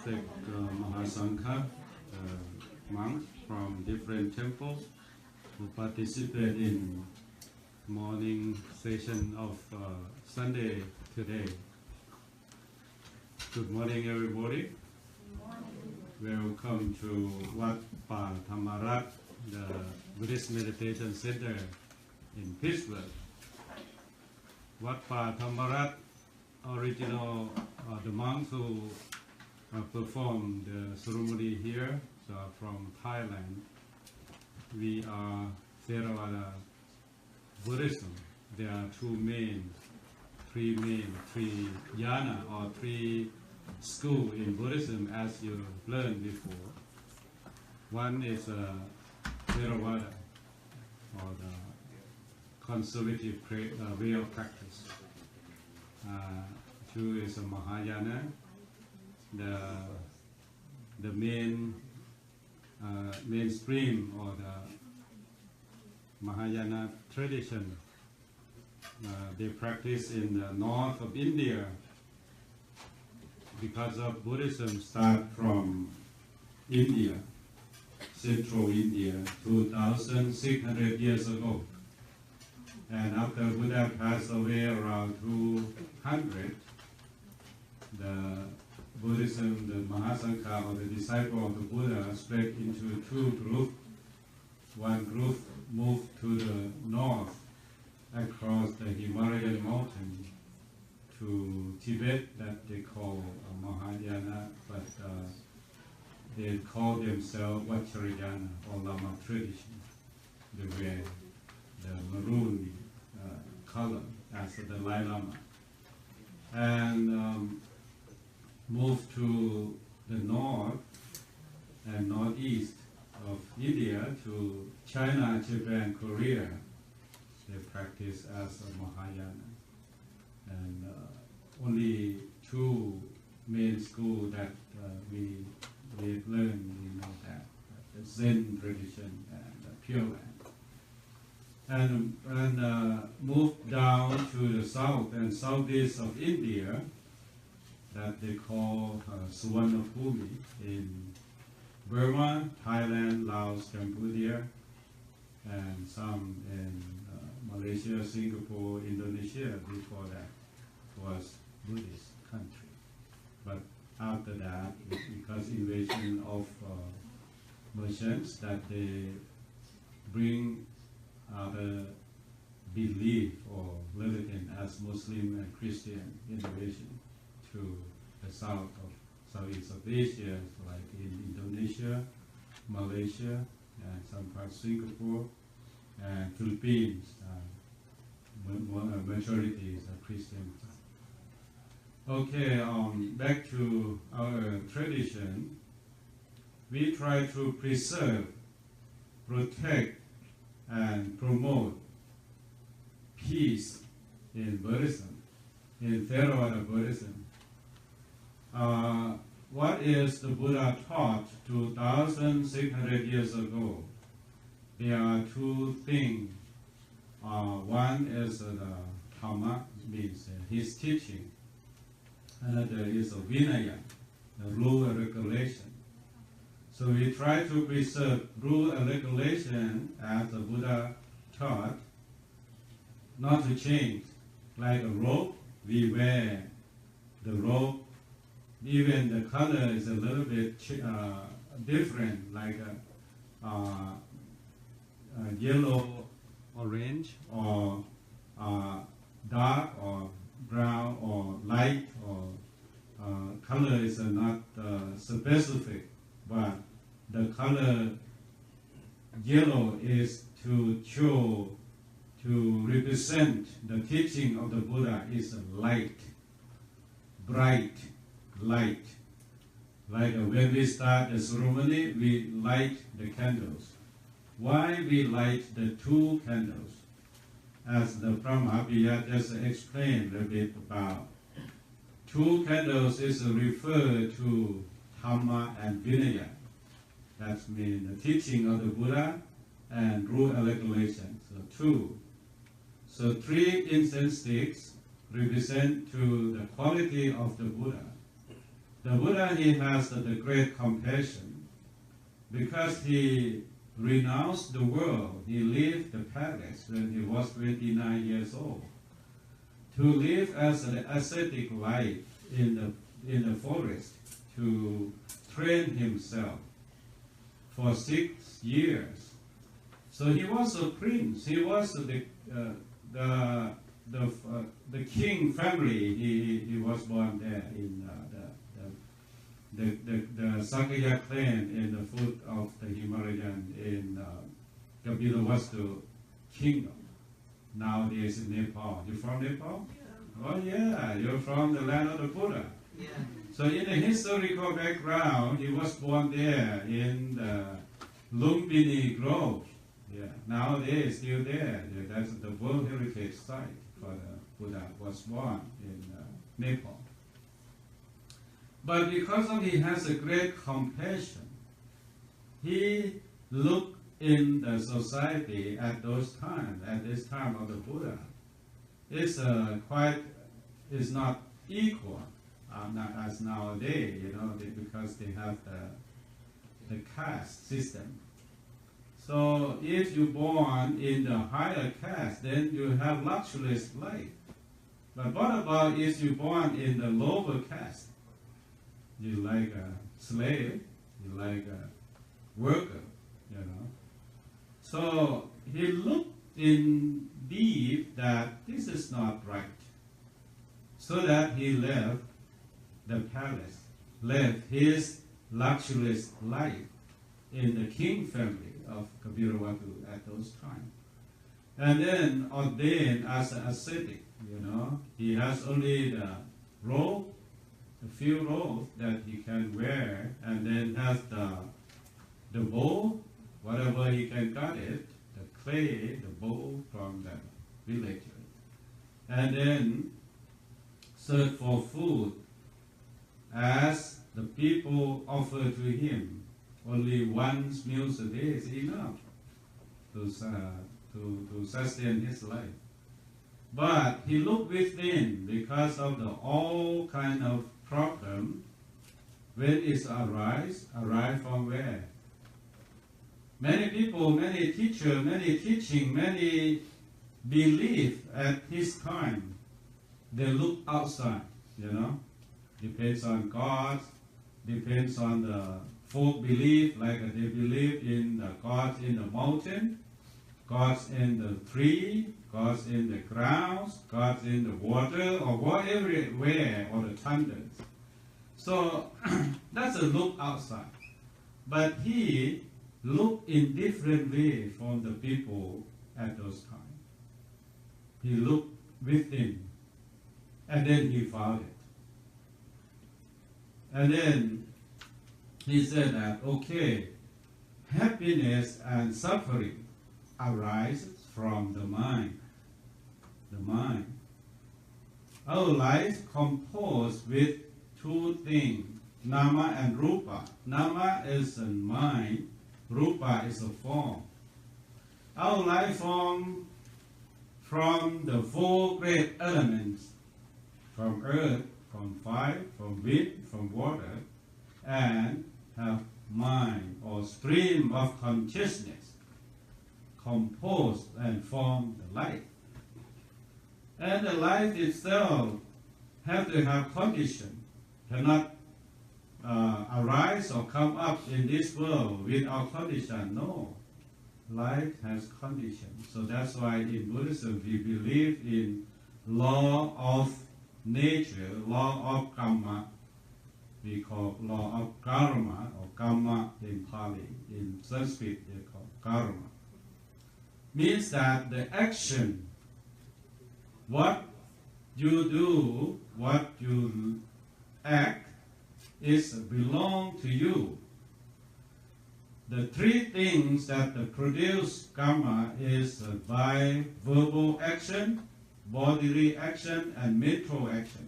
respect Mahasangha, monks from different temples who participate in morning session of Sunday today. Good morning, everybody. Welcome to WatPa Padhammaratana, the Buddhist Meditation Center in Pittsburgh. WatPa Padhammaratana, original the monks who perform the ceremony here are from Thailand. We are Theravada Buddhism. There are three yana or three schools in Buddhism, as you learned before. One is Theravada, or the conservative way of practice. Two is a Mahayana, the mainstream or the Mahayana tradition. They practice in the north of India because of Buddhism start from India, central India, 2,600 years ago. And after Buddha passed away around 200, the Buddhism, the Mahasangha, or the disciple of the Buddha, split into two groups. One group moved to the north across the Himalayan mountain to Tibet, that they call Mahayana, but they call themselves Vajrayana or Lama tradition. They wear the maroon color as the Dalai Lama. And moved to the north and northeast of India to China, Japan, Korea. They practice as a Mahayana. And only two main schools that we've learned, we know that, the Zen tradition and the Pure Land. And moved down to the south and southeast of India, that they call Suvarnabhumi, in Burma, Thailand, Laos, Cambodia, and some in Malaysia, Singapore, Indonesia. Before that was Buddhist country. But after that, because invasion of merchants, that they bring other belief or religion as Muslim and Christian invasion to the south of Southeast of Asia, like in Indonesia, Malaysia, and some parts of Singapore, and Philippines. Majority is a Christian. Okay, back to our tradition. We try to preserve, protect, and promote peace in Buddhism, in Theravada Buddhism. What is the Buddha taught 2,600 years ago? There are two things. One is the Dhamma, means his teaching. Another is a Vinaya, the rule and regulation. So we try to preserve rule and regulation as the Buddha taught, not to change. Like a robe, we wear the robe. Even the color is a little bit different, like yellow, orange, or dark, or brown, or light, or color is not specific, but the color yellow is to show, to represent the teaching of the Buddha is light, bright light. Like when we start the ceremony, we light the candles. Why we light the two candles? As the Brahmaviya just explained a bit about, two candles is referred to Dhamma and Vinaya. That means the teaching of the Buddha and rule and regulation. So two. So three incense sticks represent to the quality of the Buddha. The Buddha, he has the great compassion because he renounced the world. He left the palace when he was 29 years old to live as an ascetic life in the forest, to train himself for 6 years. So he was a prince. He was the king family. He was born there in the Sakya clan in the foot of the Himalayan in Kapilavastu kingdom. Nowadays in Nepal. You from Nepal? Yeah. Oh yeah, you're from the land of the Buddha. Yeah. So in the historical background, he was born there in the Lumbini Grove. Yeah, nowadays still there. Yeah, that's the World Heritage Site for the Buddha was born in Nepal. But because of he has a great compassion, he looked in the society at those times, at this time of the Buddha, it's not equal, not as nowadays, because they have the caste system. So if you're born in the higher caste, then you have luxurious life. But what about if you're born in the lower caste? You like a slave, you like a worker, So he looked in deep that this is not right. So that he left the palace, left his luxurious life in the king family of Kabiravatu at those times. And then ordained as an ascetic, He has only the robe, a few robes that he can wear, and then has the bowl, whatever he can cut it, the clay, the bowl from the village. And then search for food as the people offer to him. Only one meal a day is enough to sustain his life. But he looked within because of the all kind of problem. When it arise from where? Many people, many teachers, many teaching, many belief at his time. They look outside, Depends on God, depends on the folk belief, like they believe in the gods in the mountain, gods in the tree, gods in the ground, gods in the water, or whatever, where, or the thunders. So that's a look outside. But he looked in different way from the people at those times. He looked within, and then he found it. And then he said that, okay, happiness and suffering arises from the mind. The mind. Our life composed with two things, nama and rupa. Nama is a mind, rupa is a form. Our life form from the four great elements, from earth, from fire, from wind, from water, and have mind or stream of consciousness composed and form the life. And the life itself have to have condition, cannot arise or come up in this world without condition. No, life has condition. So that's why in Buddhism we believe in law of nature, law of karma. We call law of karma or karma in Pali. In Sanskrit they call karma. Means that the action, what you do, what you act, is belong to you. The three things that produce karma is by verbal action, bodily action, and mental action.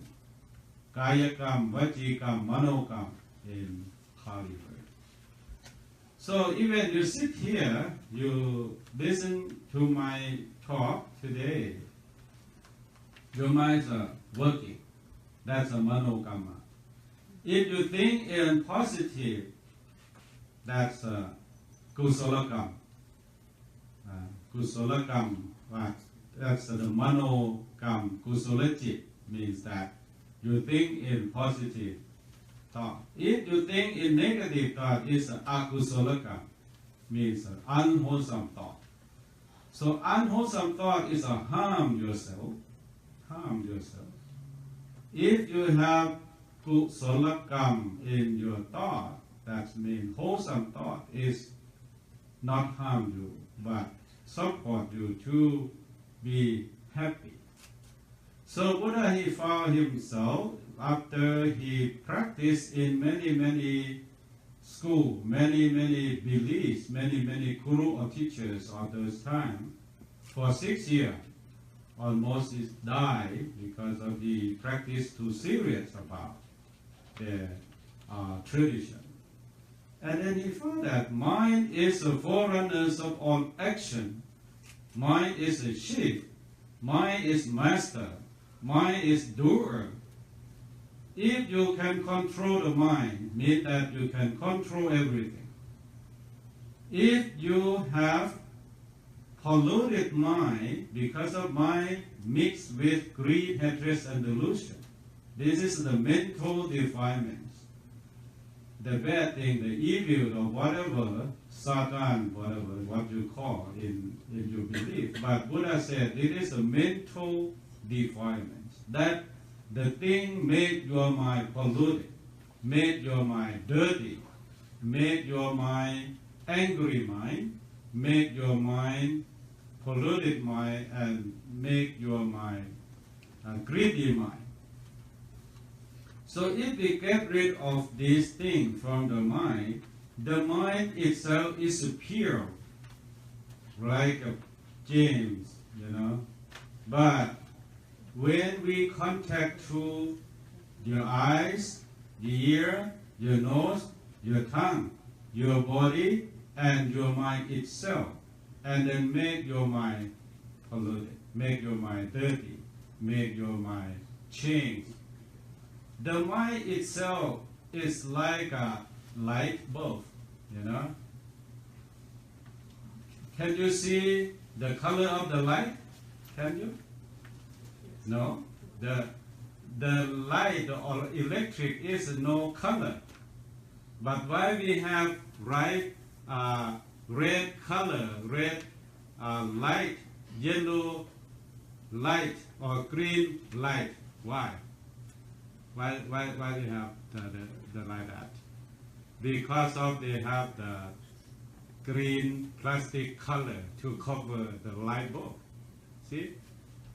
Kayakam, vajikam, manokam in Pali word. So even you sit here, you listen to my talk today, your minds are working. That's a manokama. If you think in positive, that's kusalakam. Kusalakam, that's the manokam. Kusalajit means that you think in positive thought. If you think in negative thought, it's akusalakam, means unwholesome thought. So unwholesome thought is harm yourself. Harm yourself. If you have kusalakam in your thought, that means wholesome thought is not harm you, but support you to be happy. So Buddha, he found himself after he practiced in many schools, many beliefs, many guru or teachers of those time. For 6 years, almost he died because of the practice too serious about their tradition. And then he found that mind is the forerunner of all action. Mind is a chief. Mind is master. Mind is doer. If you can control the mind, means that you can control everything. If you have polluted mind, because of mind mixed with greed, hatred, and delusion, this is the mental defilements. The bad thing, the evil, or whatever, Satan, whatever, what you call in your belief. But Buddha said it is a mental defilements. That the thing made your mind polluted, made your mind dirty, made your mind angry mind, made your mind polluted mind, and make your mind greedy mind. So if we get rid of these things from the mind itself is pure, like a James, But when we contact through your eyes, the ear, your nose, your tongue, your body, and your mind itself, and then make your mind polluted, make your mind dirty, make your mind change. The mind itself is like a light bulb, Can you see the color of the light? Can you? No. The light or electric is no color. But why we have red color, red light, yellow light, or green light? Why? Why we have the like that? Because of they have the green plastic color to cover the light bulb. See?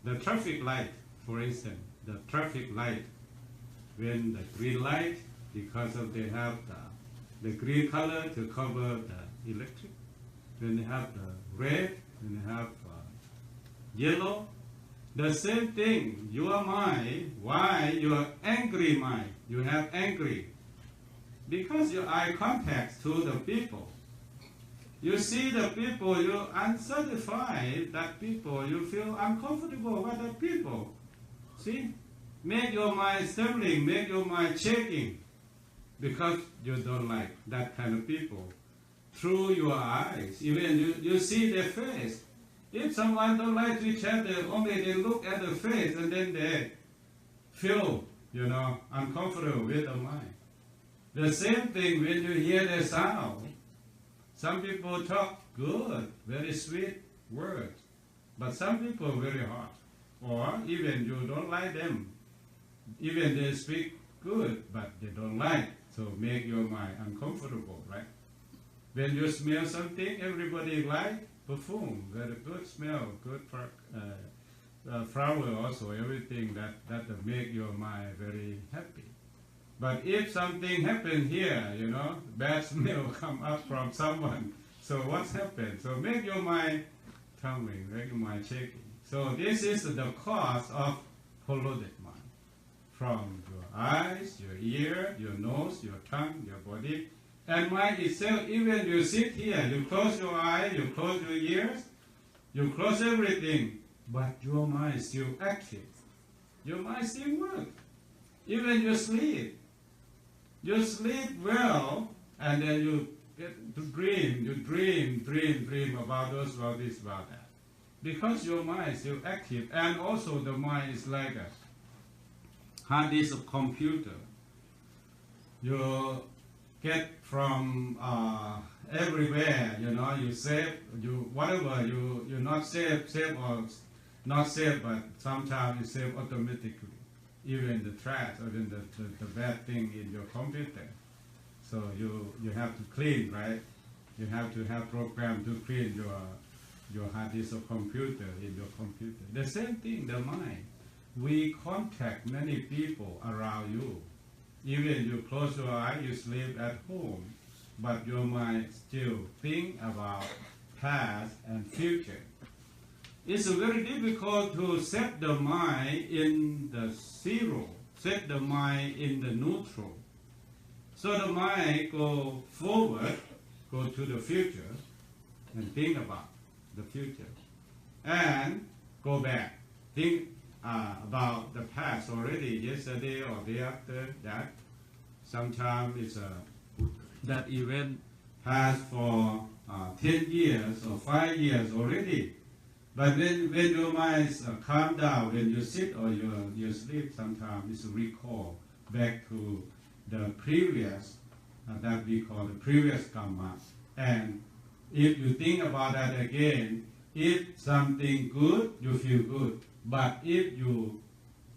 The traffic light, for instance, the traffic light, when the green light, because of they have the green color to cover the electric, when they have the red, when they have yellow, the same thing, your mind, why your angry mind, you have angry? Because your eye contact to the people. You see the people, you unsatisfied that people, you feel uncomfortable with the people. See? Make your mind stumbling, make your mind shaking, because you don't like that kind of people. Through your eyes, even you see their face. If someone don't like each other, only they look at the face and then they feel, uncomfortable with the mind. The same thing when you hear the sound. Some people talk good, very sweet words, but some people very hard. Or even you don't like them. Even they speak good, but they don't like, so make your mind uncomfortable, right? When you smell something, everybody like, perfume, very good smell, good flower also, everything that make your mind very happy. But if something happened here, bad smell come up from someone, so what's happened? So make your mind tumbling, make your mind shaking. So this is the cause of polluted mind. From your eyes, your ear, your nose, your tongue, your body, and mind itself. Even you sit here, you close your eyes, you close your ears, you close everything, but your mind is still active. Your mind still works. Even you sleep. You sleep well, and then you get to dream. You dream about those, about this, about that. Because your mind is still active, and also the mind is like a hard disk of computer. You get from everywhere, you save, whatever you not save or not save, but sometimes you save automatically, even the trash or even the bad thing in your computer. So you have to clean, right? You have to have program to clean your hard disk of computer in your computer. The same thing, the mind. We contact many people around you. Even you close your eyes, you sleep at home, but your mind still think about past and future. It's very difficult to set the mind in the zero, set the mind in the neutral. So the mind go forward, go to the future, and think about the future, and go back, think about the past already, yesterday or day after that. Sometimes it's that event passed for 10 years or 5 years already. But when your mind is calm down, when you sit or you sleep, sometimes it's recall back to the previous, that we call the previous karma. And if you think about that again, if something good, you feel good. But if you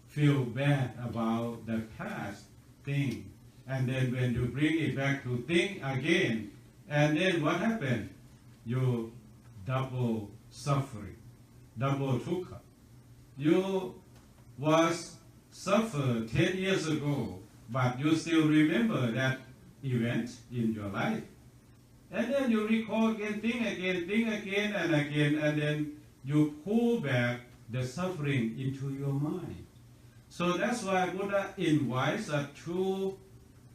feel bad about the past thing, and then when you bring it back to think again, and then what happened? You double suffering, double dukkha. You was suffered 10 years ago, but you still remember that event in your life. And then you recall again, think again, and again, and then you pull back the suffering into your mind. So that's why Buddha invites us to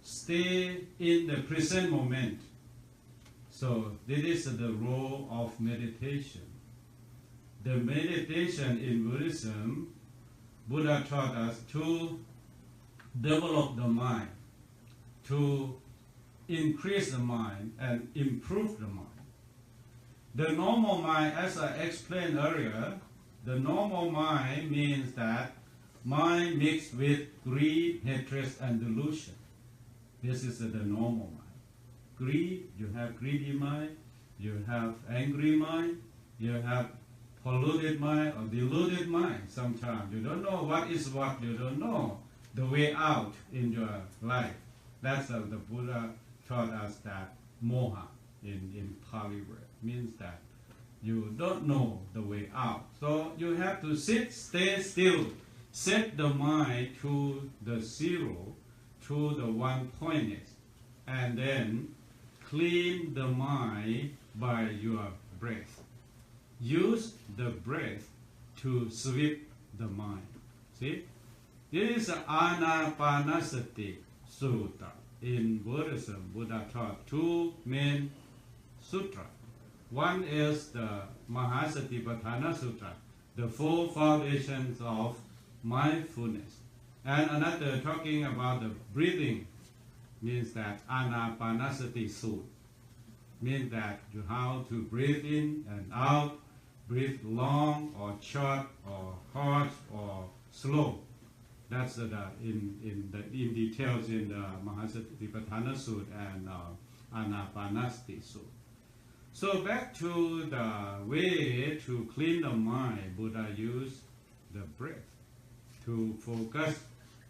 stay in the present moment. So this is the role of meditation. The meditation in Buddhism, Buddha taught us to develop the mind, to increase the mind and improve the mind. The normal mind, as I explained earlier, the normal mind means that mind mixed with greed, hatred, and delusion. This is the normal mind. Greed, you have greedy mind, you have angry mind, you have polluted mind or deluded mind. Sometimes you don't know what is what, you don't know the way out in your life. That's the Buddha taught us that moha in Pali word means that you don't know the way out. So you have to stay still, set the mind to the zero, to the one pointness, and then clean the mind by your breath. Use the breath to sweep the mind. See? This is Anapanasati Sutta. In Buddhism, Buddha taught two main sutras. One is the Mahasatipatthana Sutra, the four foundations of mindfulness. And another talking about the breathing, means that Anapanasati Sutta, means that you how to breathe in and out, breathe long or short or harsh or slow. That's in details in the Mahasatipatthana Sutta and Anapanasati Sutta. So back to the way to clean the mind, Buddha used the breath. To focus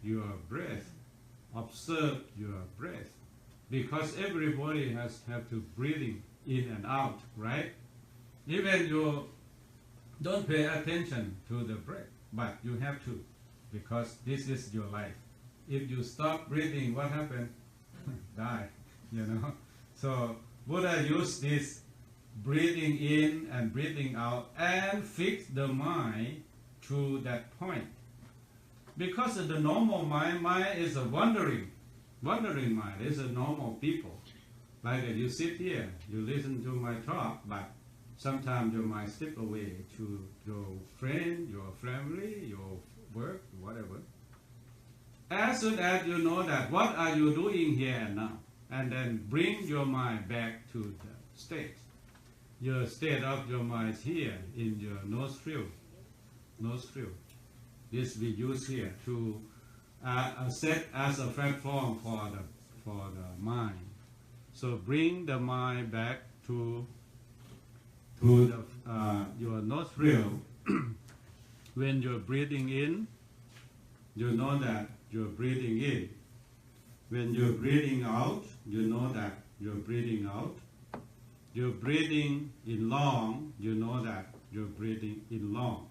your breath, observe your breath. Because everybody have to breathing in and out, right? Even you don't pay attention to the breath, but you have to, because this is your life. If you stop breathing, what happens? Die, So Buddha used this breathing in and breathing out and fix the mind to that point. Because the normal mind is a wandering mind. It's a normal people. Like you sit here, you listen to my talk, but sometimes your mind slip away to your friend, your family, your work, whatever. as soon as you know that, what are you doing here and now? And then bring your mind back to the state. Your state of your mind here in your nostril. This we use here to set as a platform for the mind. So bring the mind back to your nostril. When you're breathing in, you know that you're breathing in. When you're breathing out, you know that you're breathing out. You're breathing in long, you know that you're breathing in long.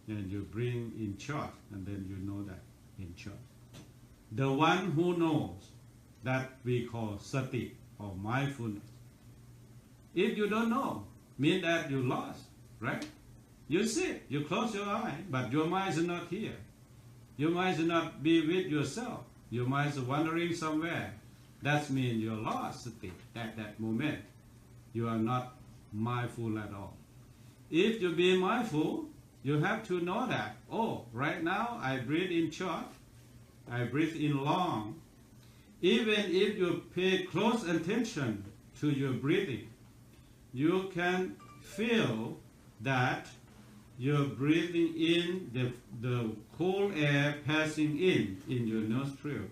And you breathe in short, and then you know that in short. The one who knows, that we call sati or mindfulness. If you don't know, mean that you lost, right? You sit, you close your eye, but your mind is not here. Your mind is not be with yourself. Your mind is wandering somewhere. That means you're lost at that moment. You are not mindful at all. If you be mindful, you have to know that, oh, right now I breathe in short, I breathe in long. Even if you pay close attention to your breathing, you can feel that you're breathing in the cool air passing in your nostril.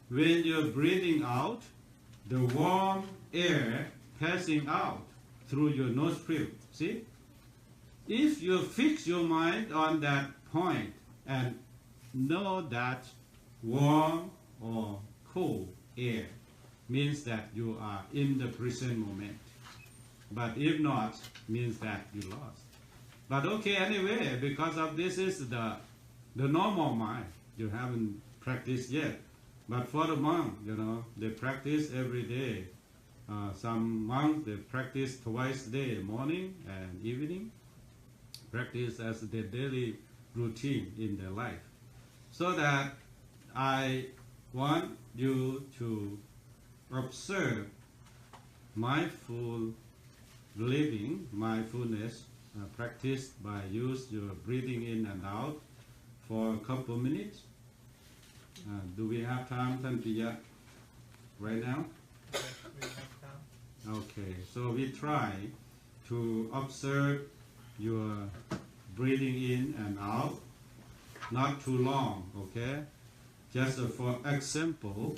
When you're breathing out, the warm air passing out through your nostril. See? If you fix your mind on that point and know that warm or cool air means that you are in the present moment. But if not, means that you lost. But okay, anyway, because of this is the normal mind. You haven't practiced yet. But for the monk, they practice every day. Some monks, they practice twice a day, morning and evening. Practice as their daily routine in their life. So that I want you to observe mindful living, mindfulness, practiced by use your breathing in and out for a couple minutes. Do we have time, Tantiya, right now? Yes, we have time. Okay, so we try to observe your breathing in and out, not too long, okay? Just for example,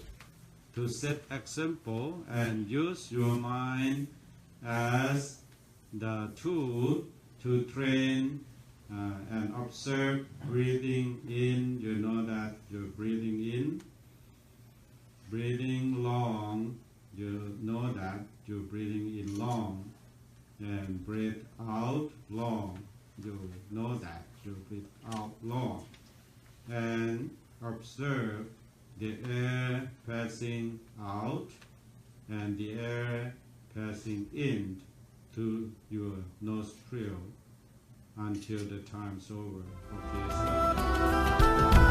to set example and use your mind as the tool to train and observe breathing in. You know that you're breathing in, breathing long, you know that you're breathing in long, and breathe out long, you know that you breathe out long, and observe the air passing out and the air passing in to your nostril until the time's over. Okay, so